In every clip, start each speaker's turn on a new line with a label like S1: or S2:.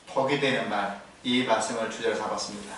S1: 복이 되는 말, 이 말씀을 주제로 잡았습니다.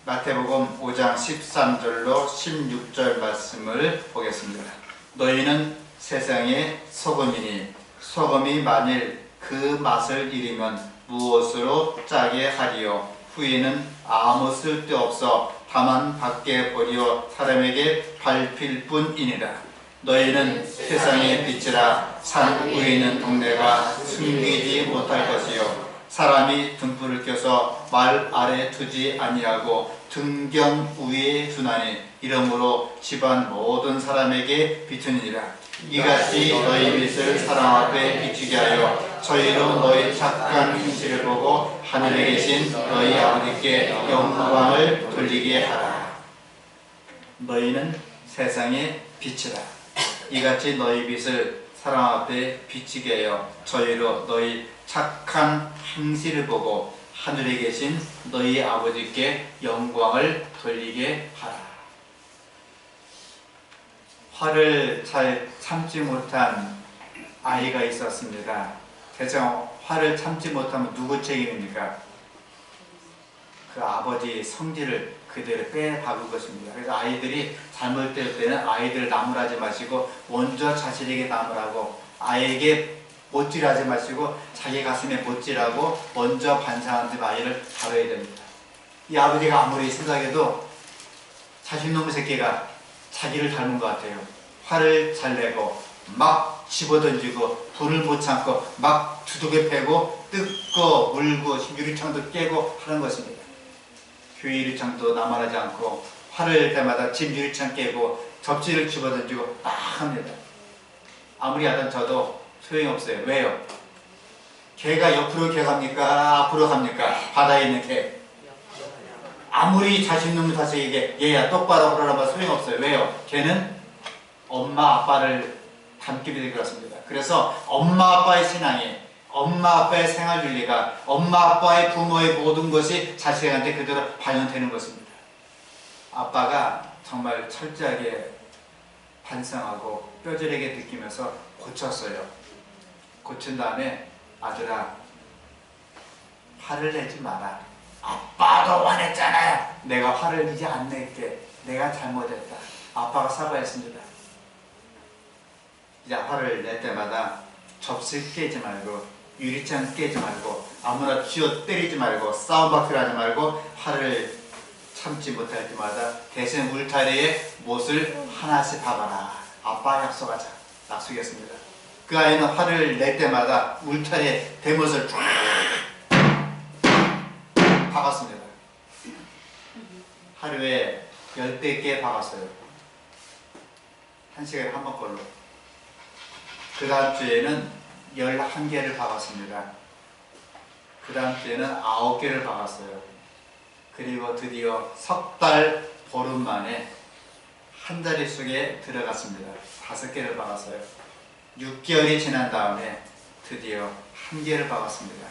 S1: 마태복음 5장 13절로 16절 말씀을 보겠습니다. 너희는 세상의 소금이니 소금이 만일 그 맛을 잃으면 무엇으로 짜게 하리요? 후에는 아무 쓸데없어 다만 밖에 버려 사람에게 밟힐 뿐이니라. 너희는 세상의 빛이라. 산 위에 있는 동네가 숨기지 못할 것이요 사람이 등불을 켜서 말 아래 두지 아니하고 등경 위에 두나니 이러므로 집안 모든 사람에게 비추니라. 이같이 너희 빛을 사람 앞에 비추게 하여 저희로 너희 착한 행실을 보고 하늘에 계신 너희 아버지께 영광을 돌리게 하라. 너희는 세상의 빛이라. 이같이 너희 빛을 사람 앞에 비추게 하여 저희로 너희 착한 행실을 보고 하늘에 계신 너희 아버지께 영광을 돌리게 하라. 화를 잘 참지 못한 아이가 있었습니다. 대체 화를 참지 못하면 누구 책임입니까? 그 아버지의 성질을 그대로 빼박을 것입니다. 그래서 아이들이 잘못될 때는 아이들 나무라지 마시고 먼저 자신에게 나무라고, 아이에게 못질하지 마시고 자기 가슴에 못질하고 먼저 반성하는 아이를 다뤄야 됩니다. 이 아버지가 아무리 생각해도 자신놈의 새끼가 자기를 닮은 것 같아요. 화를 잘 내고 막 집어던지고 불을 못 참고 막 두둑에 패고 뜯고 물고 유리창도 깨고 하는 것입니다. 교회 유리창도 나만하지 않고 화를 낼 때마다 집 유리창 깨고 접시를 집어던지고 막 합니다. 아무리 하던 저도 소용이 없어요. 왜요? 개가 옆으로 갑니까? 앞으로 갑니까? 바다에 있는 개. 아무리 자신 놈의 자식에게 얘야 똑바로 하라면 소용없어요. 왜요? 걔는 엄마 아빠를 닮게 되게 그렇습니다. 그래서 엄마 아빠의 신앙이, 엄마 아빠의 생활윤리가, 엄마 아빠의 부모의 모든 것이 자식한테 그대로 반영되는 것입니다. 아빠가 정말 철저하게 반성하고 뼈저리게 느끼면서 고쳤어요. 고친 다음에 아들아, 화를 내지 마라. 아빠도 화냈잖아요. 내가 화를 이제 안 낼게. 내가 잘못했다. 아빠가 사과했습니다. 이제 화를 낼 때마다 접시 깨지 말고 유리창 깨지 말고 아무나 쥐어 때리지 말고 싸움박질 하지 말고 화를 참지 못할 때마다 대신 울타리에 못을 하나씩 박아라. 아빠 약속하자. 약속했습니다. 그 아이는 화를 낼 때마다 울타리에 대못을 쫙 박았습니다. 하루에 10개 박았어요. 1시간에 한 번 걸로. 그 다음 주에는 11개를 박았습니다. 그 다음 주에는 9개를 박았어요. 그리고 드디어 석 달 보름 만에 한 자리 속에 들어갔습니다. 5개를 박았어요. 6개월이 지난 다음에 드디어 1개를 박았습니다.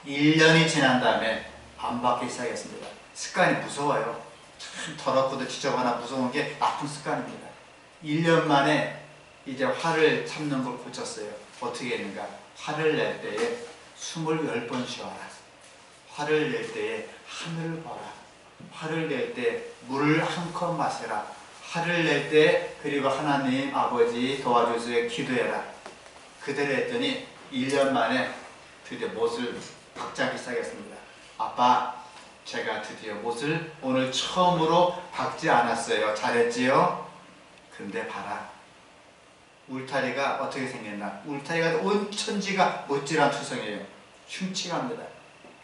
S1: 1년이 지난 다음에 안 받기 시작했습니다. 습관이 무서워요. 참 더럽고도 지저분하고 무서운 게 나쁜 습관입니다. 1년 만에 이제 화를 참는 걸 고쳤어요. 어떻게 했는가? 화를 낼 때에 20번 쉬어라. 화를 낼 때에 하늘을 봐라. 화를 낼 때 물을 한 컵 마셔라. 화를 낼 때 그리고 하나님 아버지 도와주세요 기도해라. 그대로 했더니 1년 만에 드디어 못을 박자기 시작했습니다. 아빠, 제가 드디어 못을 오늘 처음으로 박지 않았어요. 잘했지요? 근데 봐라. 울타리가 어떻게 생겼나? 울타리가 온 천지가 못질한 투성이에요. 흉측합니다.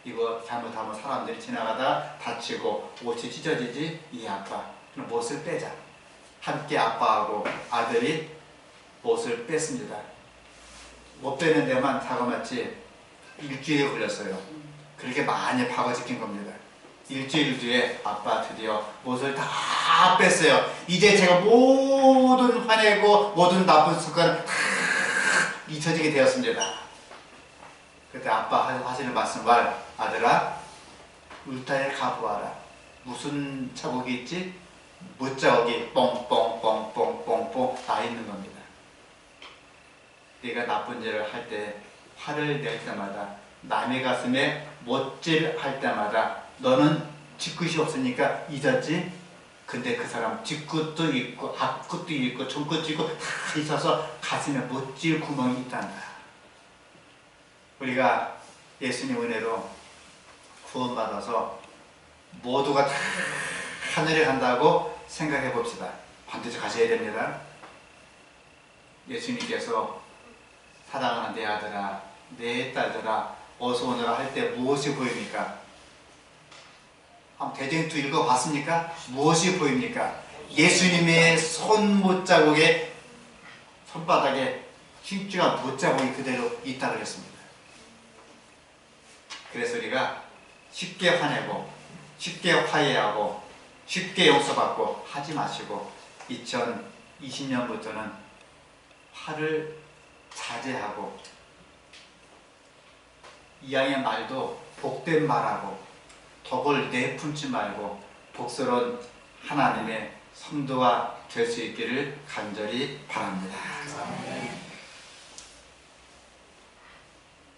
S1: 이거 잘못하면 사람들이 지나가다 다치고 옷이 찢어지지? 이 아빠, 그럼 못을 빼자. 함께 아빠하고 아들이 못을 뺐습니다. 못 빼는 데만 자그마치 일주일이 걸렸어요. 그렇게 많이 박아지킨 겁니다. 일주일 뒤에 아빠 드디어 못을 다 뺐어요. 이제 제가 모든 화내고 모든 나쁜 습관을 다 잊혀지게 되었습니다. 그때 아빠 하시는 말씀 말, 아들아, 울타리에 가보아라. 무슨 자국이 있지? 못자국이 뻥뻥뻥뻥뻥뻥 나 있는 겁니다. 네가 나쁜 일을 할 때 화를 낼 때마다, 남의 가슴에 못질할 때마다 너는 뒤끝이 없으니까 잊었지? 근데 그 사람 뒤끝도 있고 앞끝도 있고 종끝도 있고 다 있어서 가슴에 못질 구멍이 있단다. 우리가 예수님 은혜로 구원받아서 모두가 다 하늘에 간다고 생각해 봅시다. 반드시 가셔야 됩니다. 예수님께서 사랑하는 내 아들아, 내 딸들아, 어서 오너라 할 때 무엇이 보입니까? 한번 대쟁투 읽어봤습니까? 무엇이 보입니까? 예수님의 손못자국에, 손바닥에 흰줄한 못자국이 그대로 있다 그랬습니다. 그래서 우리가 쉽게 화내고 쉽게 화해하고 쉽게 용서받고 하지 마시고 2020년부터는 화를 자제하고 이왕의 말도 복된 말하고 덕을 내품지 말고 복스러운 하나님의 성도가 될 수 있기를 간절히 바랍니다.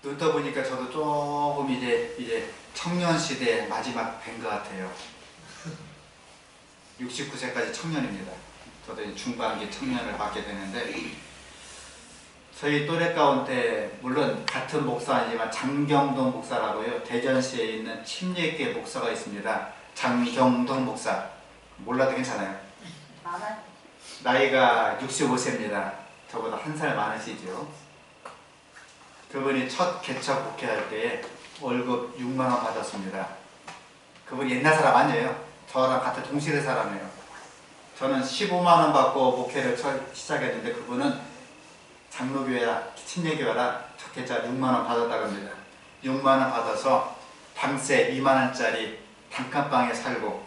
S1: 눈 떠보니까 저도 조금 이제 청년 시대 마지막 뵌 것 같아요. 69세까지 청년입니다. 저도 이제 중반기 청년을 받게 되는데, 저희 또래 가운데 물론 같은 목사 아니지만 장경동 목사라고요, 대전시에 있는 침례교회 목사가 있습니다. 장경동 목사 몰라도 괜찮아요. 나이가 65세입니다. 저보다 한 살 많으시죠. 그분이 첫 개척 목회할 때 월급 6만원 받았습니다. 그분이 옛날 사람 아니에요. 저랑 같은 동시대 사람이에요. 저는 15만원 받고 목회를 시작했는데 그분은 장로교회라 침례교회라 첫 개척 6만원 받았다고 합니다. 6만원 받아서 방세 2만원짜리 단칸방에 살고,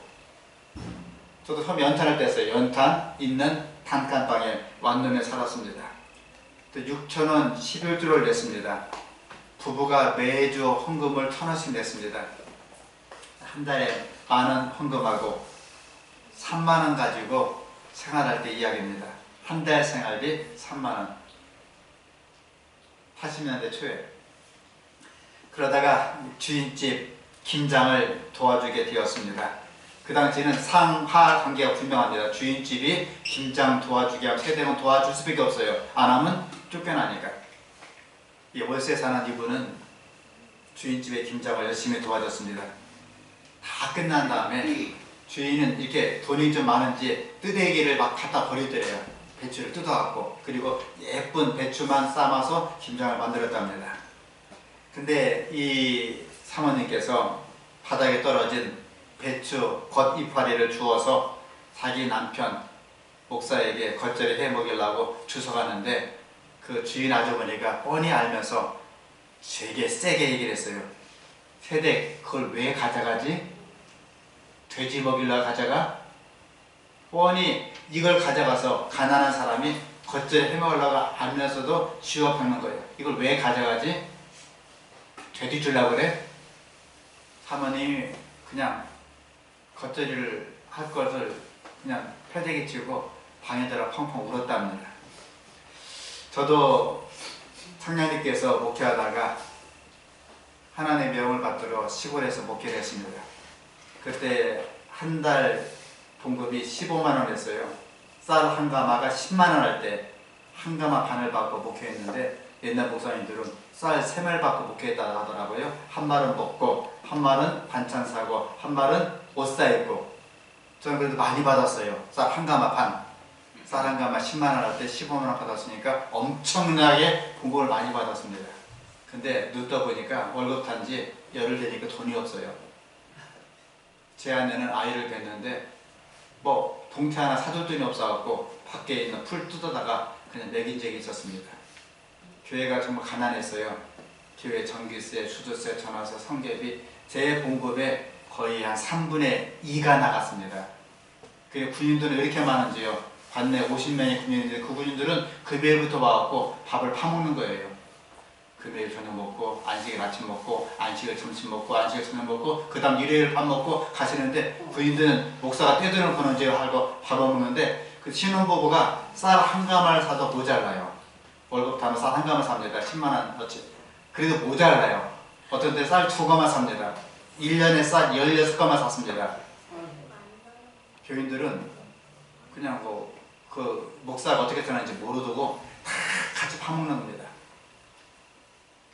S1: 저도 처음 연탄을 뗐어요. 연탄 있는 단칸방에 완룸에 살았습니다. 또 6,000원 11주를 냈습니다. 부부가 매주 헌금을 1,000원씩 냈습니다. 한 달에 10,000원 헌금하고 3만원 가지고 생활할 때 이야기입니다. 한 달 생활비 3만원. 80년대 초에. 그러다가 주인집 김장을 도와주게 되었습니다. 그 당시에는 상하 관계가 분명합니다. 주인집이 김장 도와주게 하면 세대는 도와줄 수밖에 없어요. 안 하면 쫓겨나니까. 이 월세 사는 이분은 주인집의 김장을 열심히 도와줬습니다. 다 끝난 다음에 주인은 이렇게 돈이 좀 많은지 뜨대기를 막 갖다 버리더래요. 배추를 뜯어갖고. 그리고 예쁜 배추만 삶아서 김장을 만들었답니다. 근데 이 사모님께서 바닥에 떨어진 배추 겉이파리를 주워서 자기 남편 목사에게 겉절이 해 먹이려고 주워갔는데, 그 주인 아주머니가 뻔히 알면서 되게 세게 얘기를 했어요. 세대 그걸 왜 가져가지? 돼지 먹이려고 가져가? 뻔히 이걸 가져가서 가난한 사람이 겉절이 해 먹으려고 알면서도 쥐어 박는 거예요. 이걸 왜 가져가지? 돼지 주려고 그래? 사모님이 그냥 겉절이를 할 것을 그냥 패대기 치고 방에 들어 펑펑 울었답니다. 저도 청년님께서 목회하다가 하나님의 명을 받들어 시골에서 목회를 했습니다. 그때 한 달 봉급이 15만원 했어요. 쌀 한 가마가 10만원 할 때 한 가마 반을 받고 목회했는데, 옛날 목사님들은 쌀 3말 받고 목회했다 하더라고요. 한 말은 먹고, 한 말은 반찬 사고, 한 말은 옷 사입고. 저는 그래도 많이 받았어요. 쌀 한 가마 반. 쌀 한 가마 10만원 할 때 15만원 받았으니까 엄청나게 봉급을 많이 받았습니다. 근데 눈 떠보니까 월급 탄 지 열흘 되니까 돈이 없어요. 제 아내는 아이를 뵀는데 뭐 동태 하나 사줄 돈이 없어갖고 밖에 있는 풀 뜯어다가 그냥 먹인 적이 있었습니다. 교회가 정말 가난했어요. 교회 전기세, 수도세, 전화세, 성계비, 제 봉급의 거의 한 3분의 2가 나갔습니다. 그리고 군인들은 왜 이렇게 많은지요? 관내 50명의 군인인데 그 군인들은 금요일부터 와갖고 밥을 파먹는 거예요. 금요일 저녁 먹고, 안식일 아침 먹고, 안식일 점심 먹고, 안식일 저녁 먹고, 그 다음 일요일 밥 먹고 가시는데, 군인들은 목사가 떼돈을 버는지 하고 밥을 먹는데, 그 신혼부부가 쌀 한 가마를 사도 모자라요. 월급 타면 쌀 한 가마 삽니다. 10만원어치. 그래도 모자라요. 어떤 때 쌀 2가마 삽니다. 1년에 쌀 16가마 샀습니다. 교인들은 그냥 그 목사가 어떻게 사는지 모르고 다 같이 파먹는 겁니다.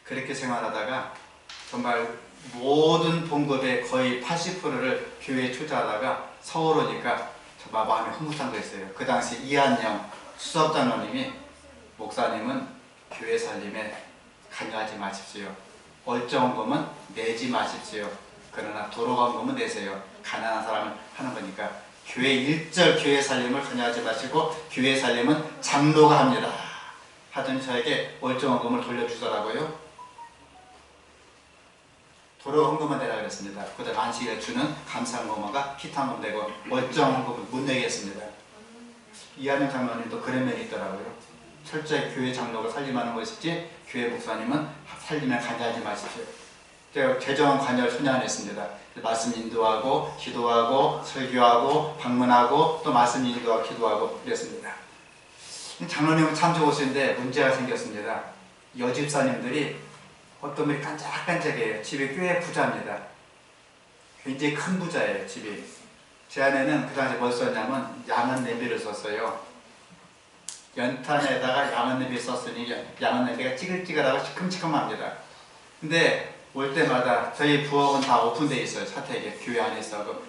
S1: 그렇게 생활하다가 정말 모든 봉급의 거의 80%를 교회에 투자하다가 서울 오니까 정말 마음이 흐뭇한거였어요. 그 당시 이한영 수석장로님이 목사님은 교회 살림에 관여하지 마십시오. 월정금은 내지 마십시오. 그러나 도로관금은 내세요. 가난한 사람은 하는 거니까 교회 일절 교회 살림을 관여하지 마시고 교회 살림은 장로가 합니다. 하더니 저에게 월정금을 돌려주더라고요. 도로헌금은 내라 그랬습니다. 그다음 안식일에 주는 감사헌금과 기타헌금 내고 월정헌금은 못 내게 했습니다. 이하는 장로님도 그런 면이 있더라고요. 철저히 교회 장로가 살림하는 것이지 교회 목사님은 살림에 관여하지 마십시오. 제가 재정 관여를 전혀 안 했습니다. 말씀 인도하고 기도하고 설교하고 방문하고 또 말씀 인도하고 기도하고 그랬습니다. 장로님은 참 좋으신데 문제가 생겼습니다. 여집사님들이 어떤 분이 깐짝깐짝해요. 집이 꽤 부자입니다. 굉장히 큰 부자예요. 집이. 제 아내는 그 당시에 뭘 썼냐면 양은 냄비를 썼어요. 연탄에다가 양은 냄비 썼으니 양은 냄비가 찌글찌글하고 시큼시큼합니다. 근데 올 때마다 저희 부엌은 다 오픈되어 있어요. 사택에 교회 안에 있어서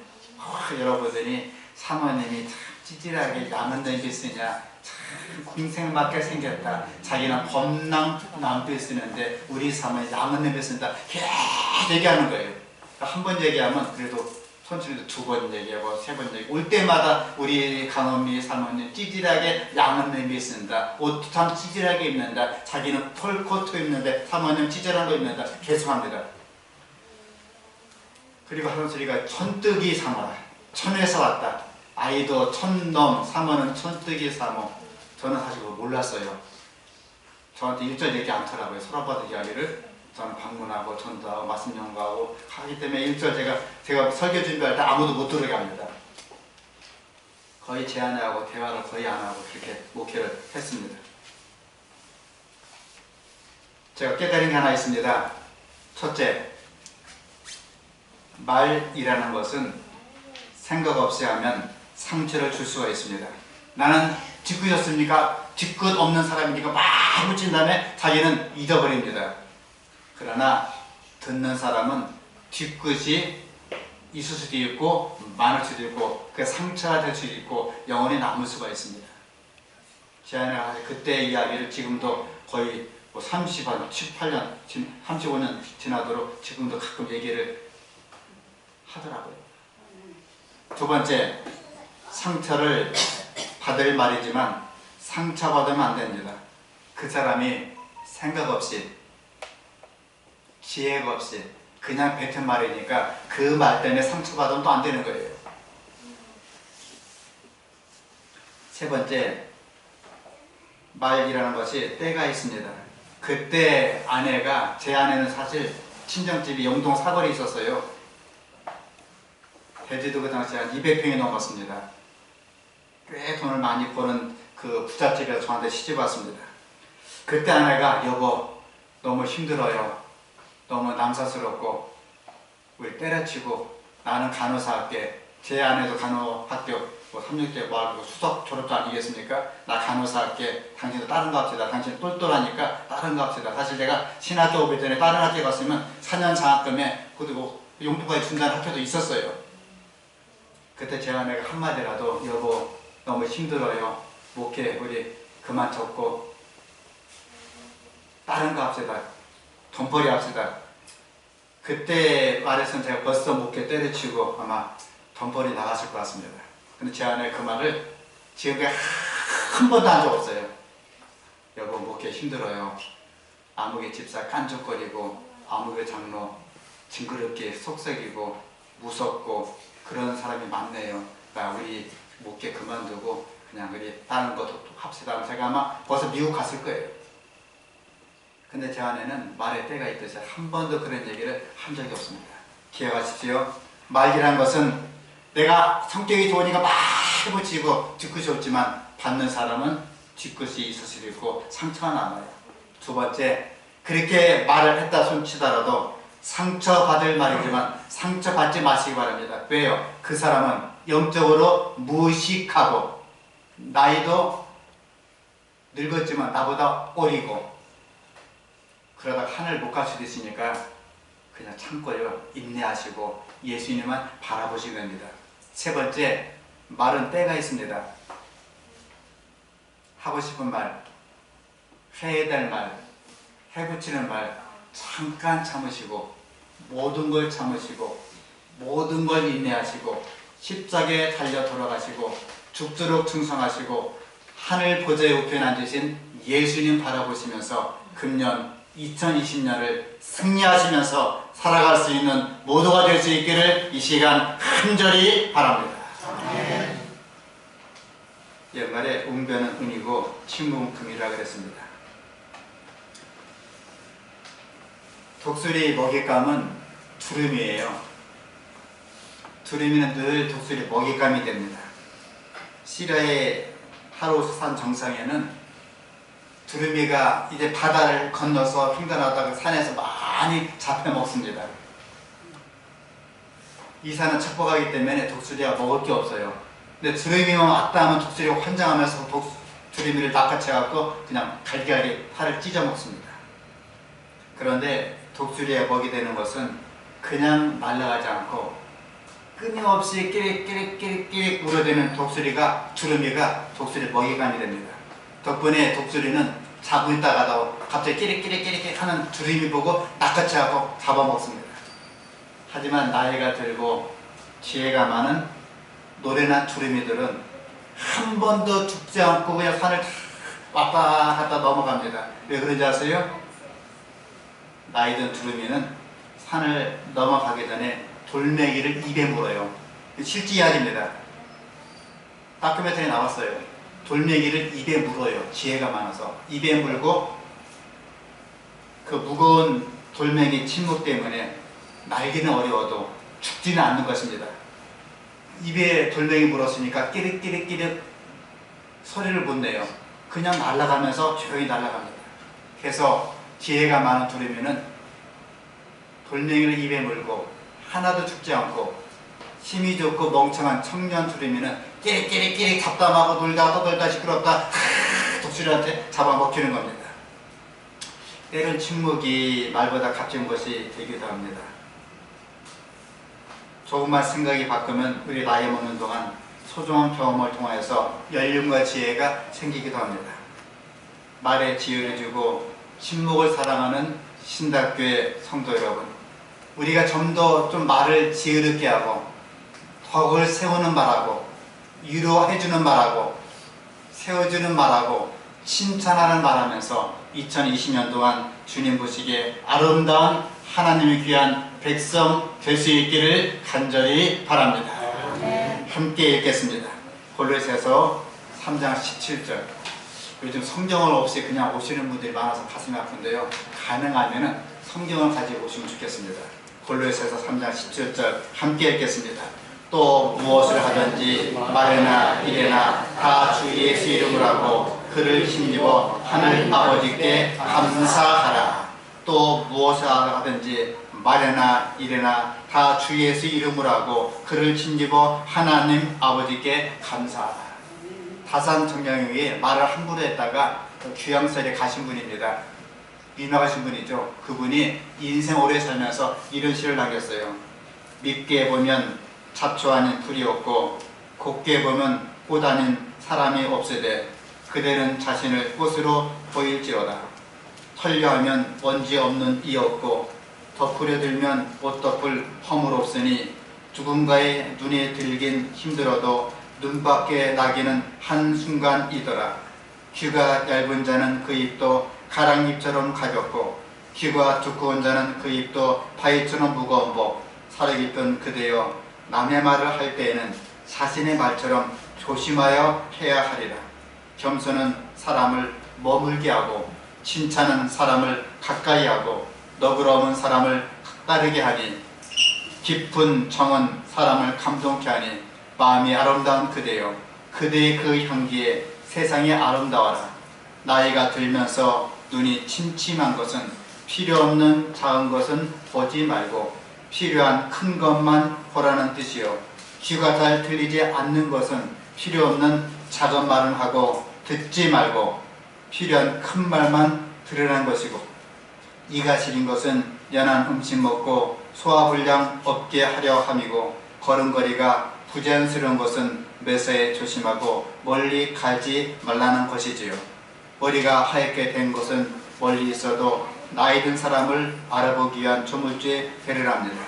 S1: 열어보더니 사모님이 참 찌질하게 양은 냄비 쓰냐, 참 궁생맞게 생겼다. 자기는 범랑 남비 쓰는데 우리 사모님 양은 냄비 쓴다. 계속 얘기하는 거예요. 한 번 얘기하면 그래도 손주도 2번 얘기하고 3번 얘기하고 올 때마다 우리 강은미 사모님 찌질하게 양은 냄비 쓴다. 옷도 참 찌질하게 입는다. 자기는 털코트 입는데 사모님 찌질한 거 입는다. 계속합니다. 그리고 하는 소리가 천뜨기 사모라. 천에서 왔다. 아이도 천넘, 사모는 천뜨기 사모. 저는 사실 그거 몰랐어요. 저한테 일절 얘기 않더라고요. 서랍받은 이야기를. 저는 방문하고 전도하고 말씀 연구하고 하기 때문에 일절 제가 설교 준비할 때 아무도 못 들어오게 합니다. 거의 제 아내하고 대화를 거의 안 하고 그렇게 목회를 했습니다. 제가 깨달은 게 하나 있습니다. 첫째, 말이라는 것은 생각 없이 하면 상처를 줄 수가 있습니다. 나는 뒤끝이었습니까? 뒤끝 없는 사람이니까 막 붙인 다음에 자기는 잊어버립니다. 그러나 듣는 사람은 뒤끝이 있을 수도 있고 많을 수도 있고 그 상처가 될 수도 있고 영원히 남을 수가 있습니다. 제 아내가 그때 이야기를 지금도 거의 30한 18년, 35년 지나도록 지금도 가끔 얘기를 하더라고요. 두 번째, 상처를 받을 말이지만 상처받으면 안 됩니다. 그 사람이 생각 없이 지혜가 없이 그냥 뱉은 말이니까 그 말 때문에 상처받으면 또 안 되는 거예요. 세 번째, 말이라는 것이 때가 있습니다. 그때 제 아내는 사실 친정집이 영동 사거리에 있었어요. 대지도 그 당시 한 200평이 넘었습니다. 꽤 돈을 많이 버는 그 부잣집에서 저한테 시집 왔습니다. 그때 아내가 여보 너무 힘들어요. 너무 남사스럽고 우리 때려치고 나는 간호사 할게. 제 아내도 간호학교 3, 6대 뭐 수석 졸업도 아니겠습니까? 나 간호사 할게. 당신도 다른 거 합시다. 당신 똘똘하니까 다른 거 합시다. 사실 내가 신학교 오기 전에 다른 학교에 갔으면 4년 장학금에 그리고 용돈까지 준다는 학교도 있었어요. 그때 제 아내가 한마디라도 여보 너무 힘들어요. 목회 우리 그만 접고 다른 거 합시다. 돈벌이 합시다. 그때 말했으면 제가 벌써 목회 때려치고 아마 돈벌이 나갔을 것 같습니다. 근데 제 아내 그 말을 지금까지 한 번도 한 적 없어요. 여보 목회 힘들어요. 아무개 집사 깐족거리고 아무개 장로 징그럽게 속썩이고 무섭고 그런 사람이 많네요. 그러니까 우리 목회 그만두고 그냥 우리 다른 거 합시다. 제가 아마 벌써 미국 갔을 거예요. 근데 제 아내는 말의 때가 있듯이 한 번도 그런 얘기를 한 적이 없습니다. 기억하십시오. 말이라는 것은 내가 성격이 좋으니까 막 해붙이고 뒤끝이 없지만 받는 사람은 뒤끝이 있을 수도 있고 상처가 남아요. 두 번째, 그렇게 말을 했다 손치더라도 상처받을 말이지만 상처받지 마시기 바랍니다. 왜요? 그 사람은 영적으로 무식하고 나이도 늙었지만 나보다 어리고 그러다가 하늘 못 갈 수도 있으니까 그냥 참고요. 인내하시고 예수님만 바라보시면 됩니다. 세 번째, 말은 때가 있습니다. 하고 싶은 말, 해야 될 말, 해붙이는 말 잠깐 참으시고 모든 걸 참으시고 모든 걸 인내하시고 십자가에 달려 돌아가시고 죽도록 충성하시고 하늘 보좌에 우편 앉으신 예수님 바라보시면서 금년 2020년을 승리하시면서 살아갈 수 있는 모두가 될 수 있기를 이 시간 간절히 바랍니다. 옛말에 웅변은 은이고 침묵은 금이라 그랬습니다. 독수리 먹잇감은 두루미예요. 두루미는 늘 독수리 먹잇감이 됩니다. 시리아의 하루산 정상에는 두루미가 이제 바다를 건너서 횡단하다가 산에서 많이 잡혀 먹습니다. 이 산은 척박하기 때문에 독수리가 먹을 게 없어요. 근데 두루미만 왔다 하면 독수리가 환장하면서 두루미를 낚아채갖고 그냥 갈기갈기 팔을 찢어 먹습니다. 그런데 독수리의 먹이 되는 것은 그냥 날아가지 않고 끊임없이 끼릭끼릭끼릭끼릭 울어대는 두루미가 독수리 먹이감이 됩니다. 덕분에 독수리는 자고 있다가도 갑자기 끼릭끼릭끼릭 하는 두루미 보고 낚아채갖고 잡아먹습니다. 하지만 나이가 들고 지혜가 많은 노래나 두루미들은 한 번도 죽지 않고 그냥 산을 왔다 갔다 넘어갑니다. 왜 그런지 아세요? 나이 든 두루미는 산을 넘어가기 전에 돌멩이를 입에 물어요. 실제 이야기입니다. 다큐멘터리 나왔어요. 돌멩이를 입에 물어요. 지혜가 많아서 입에 물고 그 무거운 돌멩이 침묵 때문에 날기는 어려워도 죽지는 않는 것입니다. 입에 돌멩이 물었으니까 끼릭끼릭끼릭 소리를 못 내요. 그냥 날아가면서 조용히 날아갑니다. 그래서 지혜가 많은 두루미는 돌멩이를 입에 물고 하나도 죽지 않고 힘이 좋고 멍청한 청년 두루미는 끼릭끼릭끼릭 잡담하고 놀다 떠들다 시끄럽다 독수리한테 잡아먹히는 겁니다. 때론 침묵이 말보다 값진 것이 되기도 합니다. 조금만 생각이 바꾸면 우리 나이 먹는 동안 소중한 경험을 통하여서 연륜과 지혜가 생기기도 합니다. 말에 지혜를 주고 침묵을 사랑하는 신답교회 성도 여러분, 우리가 좀 더 말을 지혜롭게 하고 덕을 세우는 말하고 위로해주는 말하고 세워주는 말하고 칭찬하는 말하면서 2020년 동안 주님 보시기에 아름다운 하나님의 귀한 백성 될 수 있기를 간절히 바랍니다. 함께 읽겠습니다. 골로새서 3장 17절. 요즘 성경을 없이 그냥 오시는 분들이 많아서 가슴이 아픈데요. 가능하면 성경을 가지고 오시면 좋겠습니다. 골로새서 3장 17절 함께 읽겠습니다. 또 무엇을 하든지 말이나 이래나 다 주 예수 이름으로 하고 그를 힘입어 하늘 아버지께 감사하라. 또 무엇을 하든지 말이나 이래나 다 주 예수 이름으로 하고 그를 힘입어 하나님 아버지께 감사하라. 다산 정량회에 말을 함부로 했다가 귀양설에 가신 분입니다. 유명하신 분이죠. 그분이 인생 오래 살면서 이런 시를 남겼어요. 밉게 보면 잡초 아닌 풀이 없고 곱게 보면 꽃 아닌 사람이 없으되 그대는 자신을 꽃으로 보일지어다. 털려하면 먼지 없는 이 없고 덮으려 들면 옷 덮을 허물 없으니 누군가의 눈에 들긴 힘들어도 눈밖에 나기는 한순간이더라. 귀가 얇은 자는 그 입도 가랑잎처럼 가볍고 귀가 두꺼운 자는 그 입도 바위처럼 무거운 법. 살이 깊은 그대여 남의 말을 할 때에는 자신의 말처럼 조심하여 해야 하리라. 겸손은 사람을 머물게 하고 칭찬은 사람을 가까이 하고 너그러움은 사람을 따르게 하니 깊은 정은 사람을 감동케 하니 마음이 아름다운 그대여 그대의 그 향기에 세상이 아름다워라. 나이가 들면서 눈이 침침한 것은 필요 없는 작은 것은 보지 말고 필요한 큰 것만 보라는 뜻이요. 귀가 잘 들리지 않는 것은 필요 없는 작은 말은 하고 듣지 말고 필요한 큰 말만 들으라는 것이고, 이가 시린 것은 연한 음식 먹고 소화불량 없게 하려 함이고, 걸음걸이가 부자연스러운 것은 매사에 조심하고 멀리 가지 말라는 것이지요. 머리가 하얗게 된 것은 멀리 있어도 나이 든 사람을 알아보기 위한 조물주의 배려랍니다.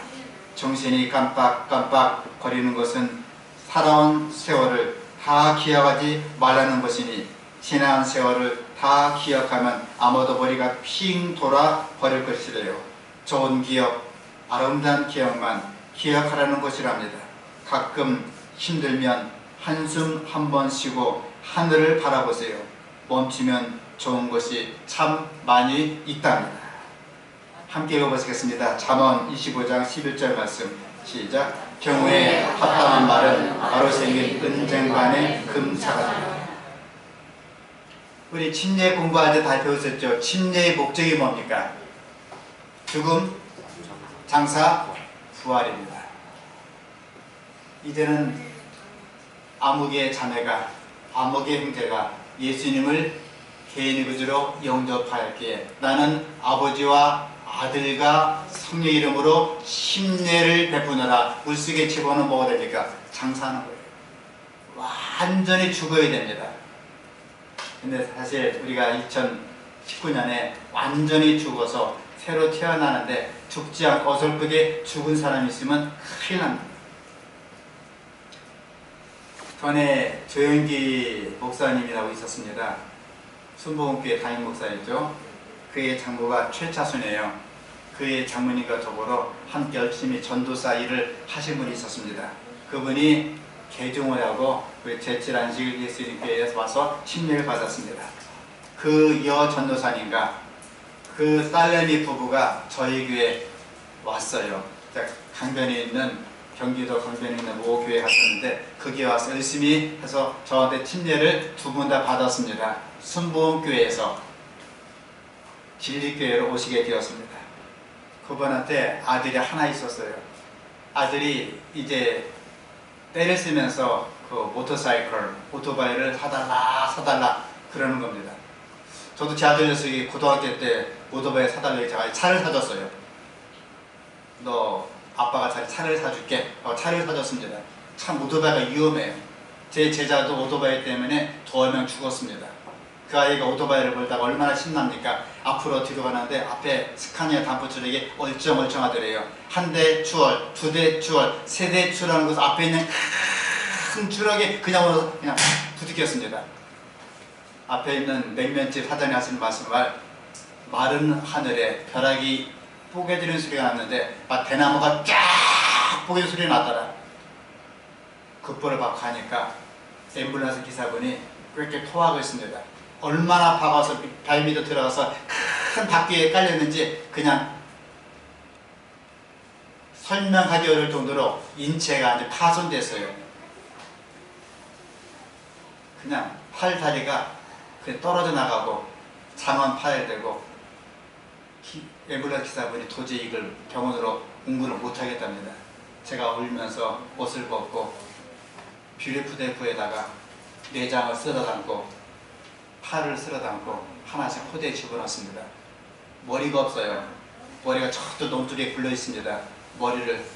S1: 정신이 깜빡깜빡 거리는 것은 살아온 세월을 다 기억하지 말라는 것이니, 지난 세월을 다 기억하면 아마도 머리가 핑 돌아 버릴 것이래요. 좋은 기억, 아름다운 기억만 기억하라는 것이랍니다. 가끔 힘들면 한숨 한번 쉬고 하늘을 바라보세요. 멈추면 좋은 것이 참 많이 있답니다. 함께 읽어보시겠습니다. 잠언 25장 11절 말씀 시작. 경우에 합당한 말은 바로 생긴 은쟁반의 금사가다. 우리 침례 공부할 때 다 배웠었죠. 침례의 목적이 뭡니까? 죽음, 장사, 부활입니다. 이제는 아무개 자매가, 아무개 형제가 예수님을 개인의 구주로 영접하였기에 나는 아버지와 아들과 성령 이름으로 침례를 베푸느라 물속에 집어넣어 먹어야 되니까 장사하는 거예요. 완전히 죽어야 됩니다. 근데 사실 우리가 2019년에 완전히 죽어서 새로 태어나는데 죽지 않고 어설프게 죽은 사람이 있으면 큰일 납니다. 전에 조영기 목사님이라고 있었습니다. 순복음교회 담임 목사였죠. 그의 장모가 최차순이에요. 그의 장모님과 더불어 함께 열심히 전도사 일을 하신 분이 있었습니다. 그분이 개종을 하고 제칠안식 예수님교회에서 와서 침례를 받았습니다. 그 여 전도사님과 그 딸내미 부부가 저희 교회에 왔어요. 강변에 있는, 경기도 강변에 있는 모 교회에 갔었는데 거기에 와서 열심히 해서 저한테 침례를 두 분 다 받았습니다. 순복음교회에서 진리교회로 오시게 되었습니다. 그분한테 아들이 하나 있었어요. 아들이 이제 때를 쓰면서 그 모터사이클, 오토바이를 사달라 그러는 겁니다. 저도 제 아들 녀석이 고등학교 때 오토바이 사달라고 제가 차를 사줬어요. 너 아빠가 차를 사줄게. 차를 사줬습니다. 참 오토바이가 위험해요. 제 제자도 오토바이 때문에 2명 죽었습니다. 그 아이가 오토바이를 몰다가 얼마나 신납니까? 앞으로 뒤로 가는데 앞에 스카니아 단풍트럭이 얼쩡얼쩡하더래요. 한 대 추월, 2대 추월, 3대 추월하는 것은 앞에 있는 큰 트럭에 그냥 부딪혔습니다. 앞에 있는 냉면집 사장이 하시는 말씀을, 마른 하늘에 벼락이 뽀개지는 소리가 났는데 막 대나무가 쫙 뽀개지는 소리가 났더라. 급보를 받고 가니까 앰뷸런스 기사분이 그렇게 토하고 있습니다. 얼마나 박아서 발 밑에 들어가서 큰 바퀴에 깔렸는지 그냥 설명하기 어려울 정도로 인체가 이제 파손됐어요. 그냥 팔 다리가 그냥 떨어져 나가고 장원 파열되고, 앰뷸런스 기사분이 도저히 이걸 병원으로 응급을 못하겠답니다. 제가 울면서 옷을 벗고 뷰리푸데프에다가 내장을 쓸어 담고 팔을 쓸어 담고 하나씩 호대에 집어넣습니다. 머리가 없어요. 머리가 저쪽 논두리에 굴러 있습니다. 머리를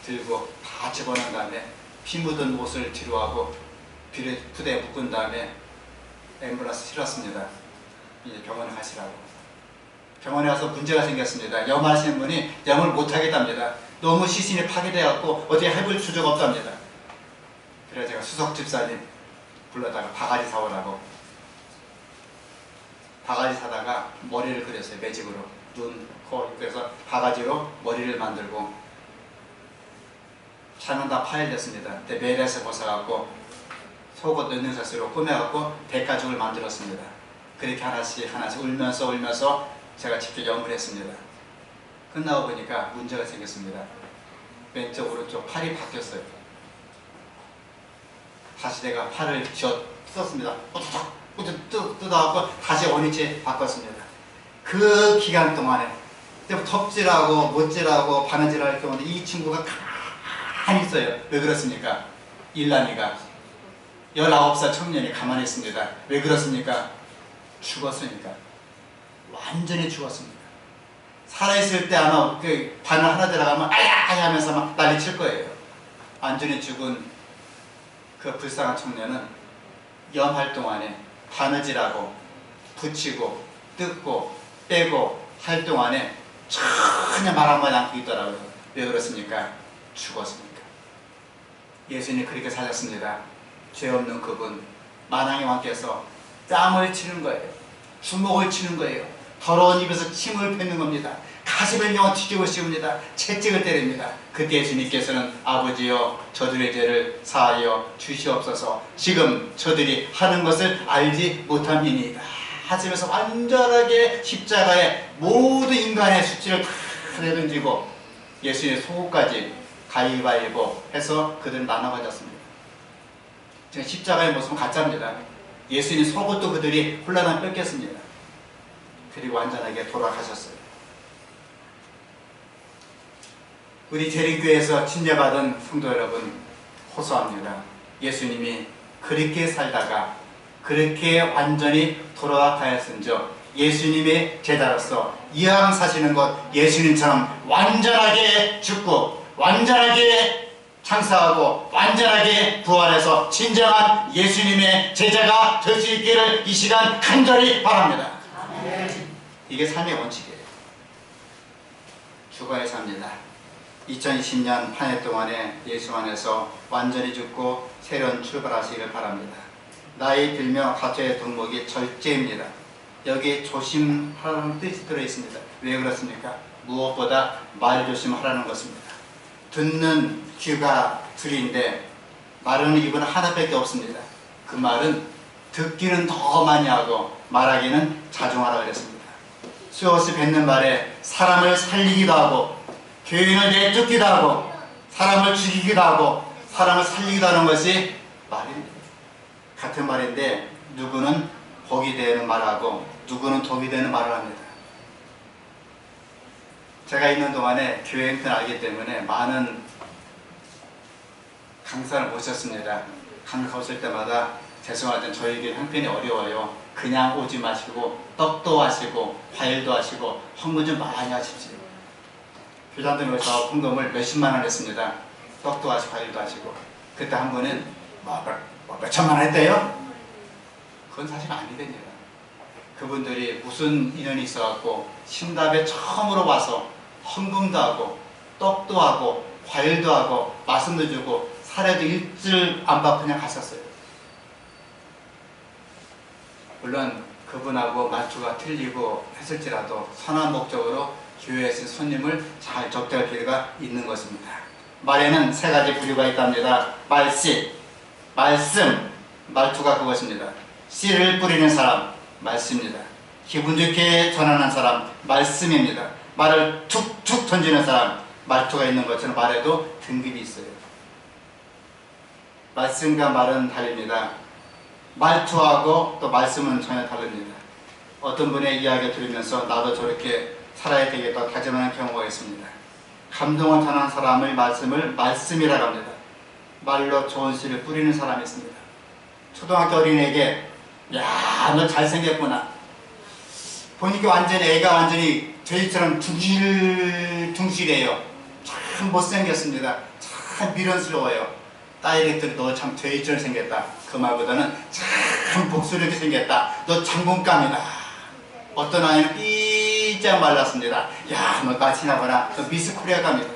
S1: 들고 다 집어넣은 다음에 피 묻은 옷을 뒤로 하고 뷰리푸드에 묶은 다음에 앰뷸런스 실었습니다. 이제 병원에 가시라고. 병원에 와서 문제가 생겼습니다. 염하시는 분이 염을 못하겠답니다. 너무 시신이 파괴되었고 어디에 해볼 수조가 없답니다. 그래서 제가 수석 집사님 불러다가 바가지 사오라고, 바가지 사다가 머리를 그렸어요. 매직으로 눈, 코, 그래서 바가지로 머리를 만들고, 차는 다 파열됐습니다. 그때 메레스 벗어갖고 속옷 넣는 샷으로 꾸며갖고 대가죽을 만들었습니다. 그렇게 하나씩 울면서 제가 직접 염을 했습니다. 끝나고 보니까 문제가 생겼습니다. 왼쪽 오른쪽 팔이 바뀌었어요. 다시 내가 팔을 뜯었습니다. 뜯어갖고 다시 원위치 바꿨습니다. 그 기간 동안에 톱질하고 못질하고 바느질할 이렇게 오는데 이 친구가 가만히 있어요. 왜 그렇습니까? 일남이가 19살 청년이 가만히 있습니다. 왜 그렇습니까? 죽었으니까. 완전히 죽었습니다. 살아있을 때 아마 그 바늘 하나 들어가면 아야 하면서 막 난리 칠 거예요. 완전히 죽은 그 불쌍한 청년은 연활 동안에 바느질하고 붙이고 뜯고 빼고 할 동안에 전혀 말 한마디 않고 있더라고요. 왜 그렇습니까? 죽었으니까. 예수님이 그렇게 사셨습니다. 죄 없는 그분 만왕의 왕께서 땀을 치는 거예요. 주먹을 치는 거예요. 더러운 입에서 침을 뱉는 겁니다. 가슴을 영원 뒤집어 씌웁니다. 채찍을 때립니다. 그때 예수님께서는 아버지여 저들의 죄를 사하여 주시옵소서. 지금 저들이 하는 것을 알지 못함이니이다 하시면서 완전하게 십자가에 모든 인간의 수치를 다 내던지고 예수님의 속옷까지 가위바위보 해서 그들을 나눠가졌습니다. 지금 십자가의 모습은 가짜입니다. 예수님 속옷도 그들이 홀라당 뺏겼습니다. 그리고 완전하게 돌아가셨어요. 우리 재림교회에서 침례받은 성도 여러분, 호소합니다. 예수님이 그렇게 살다가 그렇게 완전히 돌아가셨은즉 예수님의 제자로서 이왕 사시는 것 예수님처럼 완전하게 죽고 완전하게 창사하고 완전하게 부활해서 진정한 예수님의 제자가 될 수 있기를 이 시간 간절히 바랍니다. 이게 삶의 원칙이에요. 죽어야 삽니다. 2020년 한 해 동안에 예수 안에서 완전히 죽고 새로운 출발하시길 바랍니다. 나이 들며 가져야 덕목이 절제입니다. 여기에 조심하라는 뜻이 들어있습니다. 왜 그렇습니까? 무엇보다 말 조심하라는 것입니다. 듣는 귀가 둘인데 말하는 입은 하나밖에 없습니다. 그 말은 듣기는 더 많이 하고 말하기는 자중하라 그랬습니다. 수없이 뱉는 말에 사람을 살리기도 하고 교인을 내쫓기도 하고 사람을 죽이기도 하고 사람을 살리기도 하는 것이 말입니다. 같은 말인데 누구는 복이 되는 말하고 누구는 독이 되는 말을 합니다. 제가 있는 동안에 교회 형편을 알기 때문에 많은 강사를 모셨습니다. 강사 오실 때마다 죄송하지만 저에게 형편이 어려워요. 그냥 오지 마시고 떡도 하시고 과일도 하시고 헌금 좀 많이 하십시오. 교장들이 오셔서 헌금을 몇십만 원 했습니다. 떡도 하시고 과일도 하시고. 그때 한 분은 몇천만 원 했대요? 그건 사실 아니됩니다. 그분들이 무슨 인연이 있어갖고 신답에 처음으로 와서 헌금도 하고 떡도 하고 과일도 하고 말씀도 주고 사례도 일주일 안 받고 그냥 갔었어요. 물론 그분하고 말투가 틀리고 했을지라도 선한 목적으로 교회에 있는 손님을 잘 접대할 필요가 있는 것입니다. 말에는 세 가지 부류가 있답니다. 말씨, 말씀, 말투가 그것입니다. 씨를 뿌리는 사람, 말씀입니다. 기분 좋게 전하는 사람, 말씀입니다. 말을 툭툭 던지는 사람, 말투가 있는 것처럼 말에도 등급이 있어요. 말씀과 말은 다릅니다. 말투하고 또 말씀은 전혀 다릅니다. 어떤 분의 이야기를 들으면서 나도 저렇게 살아야 되겠다 다짐하는 경우가 있습니다. 감동을 전하는 사람의 말씀을 말씀이라고 합니다. 말로 좋은 씨를 뿌리는 사람이 있습니다. 초등학교 어린애에게 야, 너 잘생겼구나. 보니까 완전히 애가 완전히 돼지처럼 둥실해요. 참 못생겼습니다. 참 미련스러워요. 다이렉트로 너 참 돼지처럼 생겼다. 그 말보다는 참 복스럽게 생겼다. 너 장군감이다. 어떤 아이는 삐짝 말랐습니다. 야, 너 같이 나가라. 너 미스 코리아 감이다.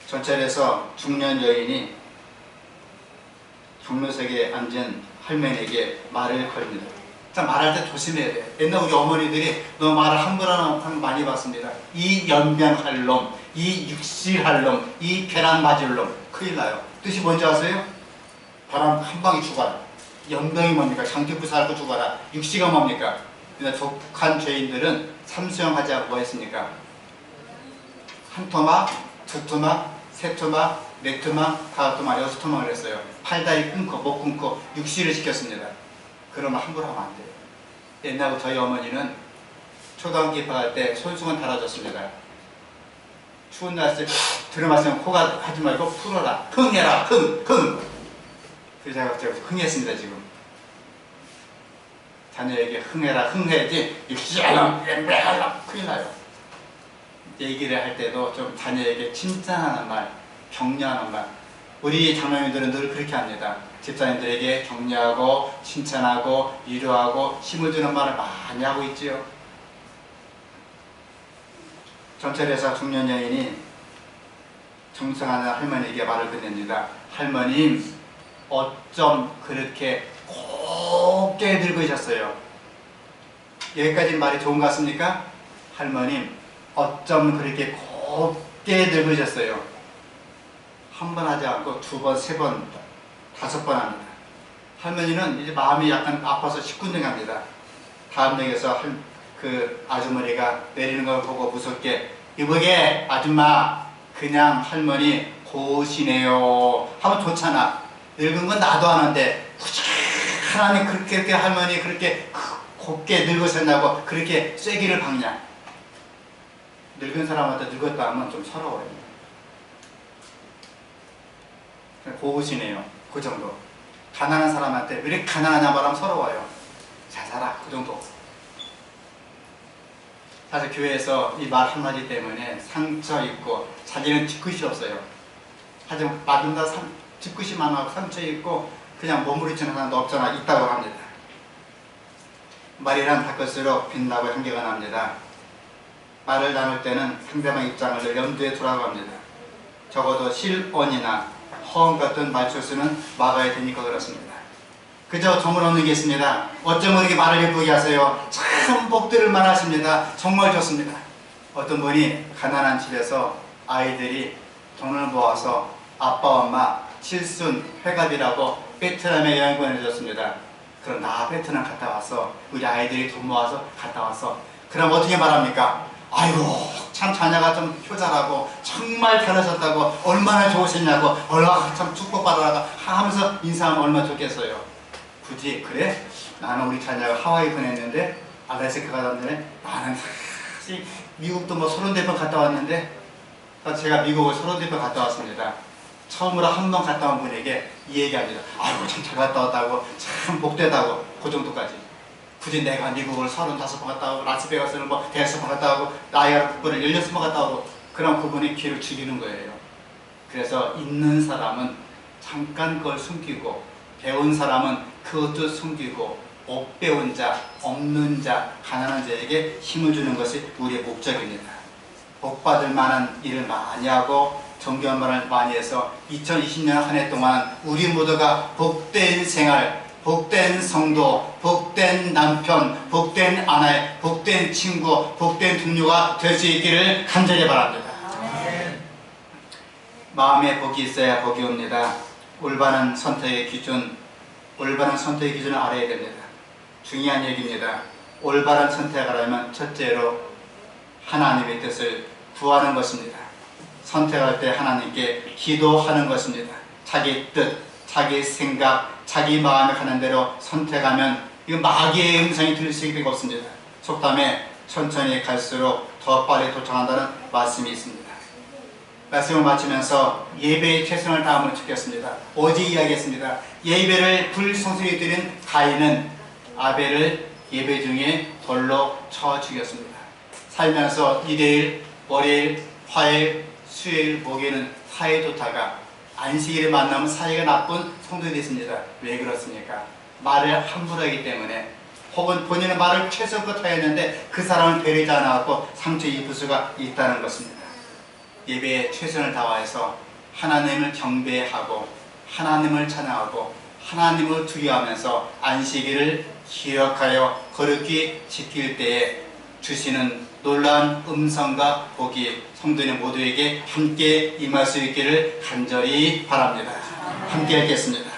S1: 전철에서 중년 여인이 경로석에 앉은 할머니에게 말을 걸립니다. 자, 말할 때 조심해야 돼. 옛날 우리 어머니들이 너 말을 함부로 하는 많이 봤습니다. 이 연명할 놈, 이 육실할 놈, 이 계란 맞을 놈. 큰일 나요. 뜻이 뭔지 아세요? 바람 한 방에 죽어라. 연명이 뭡니까? 장기부사 앓고 죽어라. 육시가 뭡니까? 근데 독한 죄인들은 삼수형하지 않고 뭐 했습니까? 한 토막, 두 토막, 세 토막, 네 토막, 다섯 토막, 여섯 토막을 했어요. 팔다리 끊고 목 끊고 육시를 시켰습니다. 그러면 함부로 하면 안 돼요. 옛날에 저희 어머니는 초등학교 입학할 때 손수건 달아줬습니다. 추운 날씨에 들어마시면 코가 하지 말고 풀어라. 흥해라. 흥. 그래서 제가 흥했습니다. 지금. 자녀에게 흥해라. 흥해야지. 이렇게 큰일 나요. 얘기를 할 때도 좀 자녀에게 칭찬하는 말, 격려하는 말. 우리 장로님들은 늘 그렇게 합니다. 집사님들에게 격려하고 칭찬하고 위로하고 힘을 주는 말을 많이 하고 있지요. 전철에서 중년 여인이 정성하는 할머니에게 말을 건넵니다. 할머님, 어쩜 그렇게 곱게 늙으셨어요? 여기까지 말이 좋은 것 같습니까? 할머님, 어쩜 그렇게 곱게 늙으셨어요? 한 번 하지 않고 두 번, 세 번, 다섯 번 합니다. 할머니는 이제 마음이 약간 아파서 시큰둥합니다. 다음 역에서 그 아주머니가 내리는 걸 보고 무섭게, 이보게 아줌마, 그냥 할머니 고시네요 하면 좋잖아. 늙은 건 나도 아는데 하나님 그렇게 할머니 그렇게 곱게 늙으셨냐고 그렇게 쐐기를 박냐. 늙은 사람한테 늙었다 하면 좀 서러워요. 고우시네요. 그 정도. 가난한 사람한테 왜 이렇게 가난하냐 말하면 서러워요. 잘 살아. 그 정도. 사실 교회에서 이 말 한마디 때문에 상처 있고 자기는 뒤끝이 없어요. 하지만 맞은다 뒤끝이 많아서 상처 있고 그냥 머무르치는 사람도 없잖아. 있다고 합니다. 말이란 닦을수록 빛나고 향기가 납니다. 말을 나눌 때는 상대방 입장을 늘 염두에 두라고 합니다. 적어도 실언이나 허언 같은 말실수는 막아야 되니까 그렇습니다. 그저 점을 얻는 게 있습니다. 어쩜 그렇게 말을 예쁘게 하세요? 참 복들을 말하십니다. 정말 좋습니다. 어떤 분이 가난한 집에서 아이들이 돈을 모아서 아빠 엄마 칠순 회갑이라고 베트남에 여행 보내줬습니다. 그럼 나 베트남 갔다 왔어. 우리 아이들이 돈 모아서 갔다 왔어. 그럼 어떻게 말합니까? 아이고 참 자녀가 좀 효자라고 정말 잘하셨다고 얼마나 좋으셨냐고 얼마나 참 축복받으라고 하면서 인사하면 얼마나 좋겠어요. 굳이 그래? 나는 우리 자녀가 하와이 보냈는데 알래스카 갔는데 나는 사실 미국도 뭐 30번 갔다 왔는데 제가 미국을 30번 갔다 왔습니다. 처음으로 한 번 갔다 온 분에게 이 얘기합니다. 아이고 참 잘 갔다 왔다고 참 복되다고 그 정도까지. 굳이 내가 미국을 35번 갔다 오고 라스베가스를 뭐 대여섯 번 갔다 오고 나이아가라 북부를 16번 갔다 오고 그럼 그분이 귀를 죽이는 거예요. 그래서 있는 사람은 잠깐 그걸 숨기고 배운 사람은 그것도 숨기고 못 배운 자, 없는 자, 가난한 자에게 힘을 주는 것이 우리의 목적입니다. 복받을 만한 일을 많이 하고 정교한 말을 많이 해서 2020년 한 해 동안 우리 모두가 복된 생활, 복된 성도, 복된 남편, 복된 아내, 복된 친구, 복된 동료가 될 수 있기를 간절히 바랍니다. 마음에 복이 있어야 복이 옵니다. 올바른 선택의 기준을 알아야 됩니다. 중요한 얘기입니다. 올바른 선택을 하려면 첫째로 하나님의 뜻을 구하는 것입니다. 선택할 때 하나님께 기도하는 것입니다. 자기 뜻, 자기 생각, 자기 마음에 가는 대로 선택하면 이거 마귀의 음성이 들릴 수밖에 없습니다. 속담에 천천히 갈수록 더 빨리 도착한다는 말씀이 있습니다. 말씀을 마치면서 예배에 최선을 다함으로 죽겠습니다. 어제 이야기했습니다. 예배를 불성실히 드린 가인은 아벨을 예배 중에 돌로 쳐 죽였습니다. 살면서 일요일, 월요일, 화요일, 수요일, 목요일은 사회 좋다가 안식일에 만나면 사이가 나쁜 성도들이 있습니다. 왜 그렇습니까? 말을 함부로 하기 때문에 혹은 본인의 말을 최소껏 하였는데 그 사람을 배려하지 않아서 상처 입을 수가 있다는 것입니다. 예배에 최선을 다하여서 하나님을 경배하고 하나님을 찬양하고 하나님을 두려워하면서 안식일을 기억하여 거룩히 지킬 때에 주시는 놀라운 음성과 복이 성도님 모두에게 함께 임할 수 있기를 간절히 바랍니다. 함께 읽겠습니다.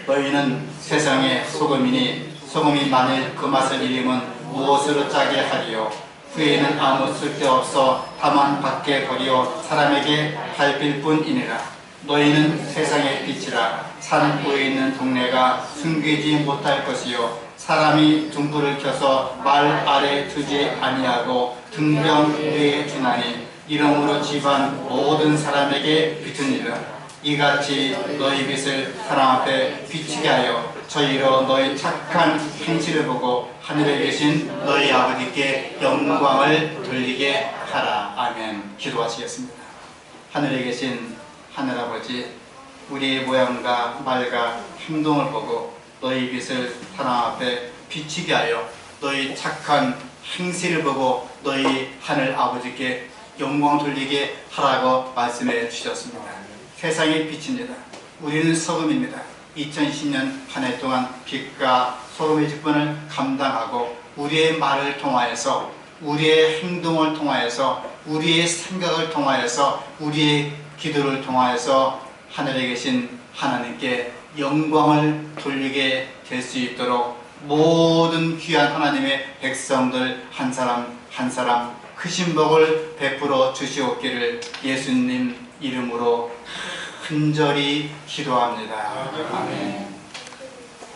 S1: 너희는 세상의 소금이니 소금이 만일 그 맛을 잃으면 무엇으로 짜게 하리요? 후에는 아무 쓸데없어 다만 밖에 버리어 사람에게 밟힐 뿐이니라. 너희는 세상의 빛이라. 산 위에 있는 동네가 숨기지 못할 것이요 사람이 등불을 켜서 말 아래 두지 아니하고 등병 위에 두나니 이러므로 집안 모든 사람에게 비추니라. 이같이 너희 빛을 사람 앞에 비치게 하여 저희로 너희 착한 행실을 보고 하늘에 계신 너희 아버지께 영광을 돌리게 하라. 아멘. 기도하시겠습니다. 하늘에 계신 하늘아버지, 우리의 모양과 말과 행동을 보고 너희 빛을 사람 앞에 비치게 하여 너희 착한 행실을 보고 너희 하늘 아버지께 영광 돌리게 하라고 말씀해 주셨습니다. 세상의 빛입니다. 우리는 소금입니다. 2010년 한 해 동안 빛과 소금의 직분을 감당하고 우리의 말을 통하여서, 우리의 행동을 통하여서, 우리의 생각을 통하여서, 우리의 기도를 통하여서 하늘에 계신 하나님께 영광을 돌리게 될 수 있도록 모든 귀한 하나님의 백성들 한 사람 한 사람 크신 복을 베풀어 주시옵기를 예수님 이름으로 간절히 기도합니다. 아멘.